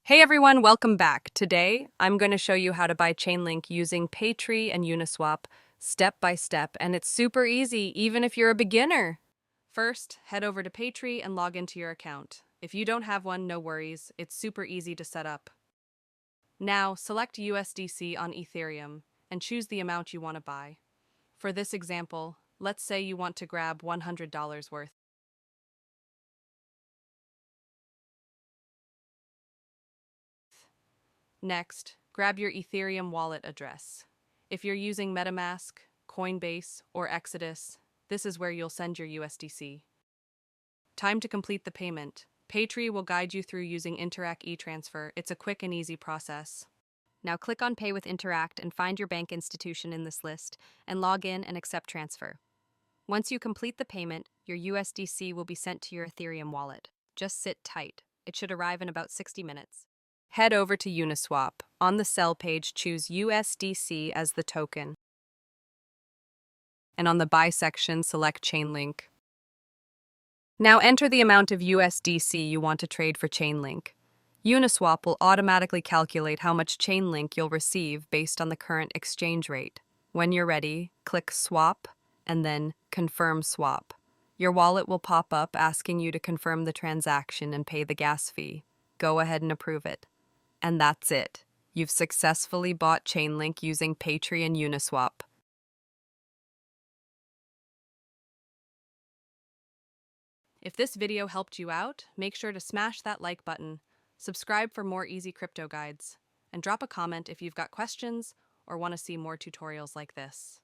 Hey everyone, welcome back. Today, I'm going to show you how to buy Chainlink using Paytrie and Uniswap step by step, and it's super easy, even if you're a beginner. First, head over to Paytrie and log into your account. If you don't have one, no worries, it's super easy to set up. Now, select USDC on Ethereum and choose the amount you want to buy. For this example, let's say you want to grab $100 worth. Next, grab your Ethereum wallet address. If you're using MetaMask, Coinbase, or Exodus, this is where you'll send your USDC. Time to complete the payment. Paytree will guide you through using Interac eTransfer. It's a quick and easy process. Now click on Pay with Interact and find your bank institution in this list and log in and accept transfer. Once you complete the payment, your USDC will be sent to your Ethereum wallet. Just sit tight. It should arrive in about 60 minutes. Head over to Uniswap. On the sell page, choose USDC as the token. And on the buy section, select Chainlink. Now enter the amount of USDC you want to trade for Chainlink. Uniswap will automatically calculate how much Chainlink you'll receive based on the current exchange rate. When you're ready, click Swap and then Confirm Swap. Your wallet will pop up asking you to confirm the transaction and pay the gas fee. Go ahead and approve it. And that's it. You've successfully bought Chainlink using Paytrie and Uniswap. If this video helped you out, make sure to smash that like button, subscribe for more easy crypto guides, and drop a comment if you've got questions or want to see more tutorials like this.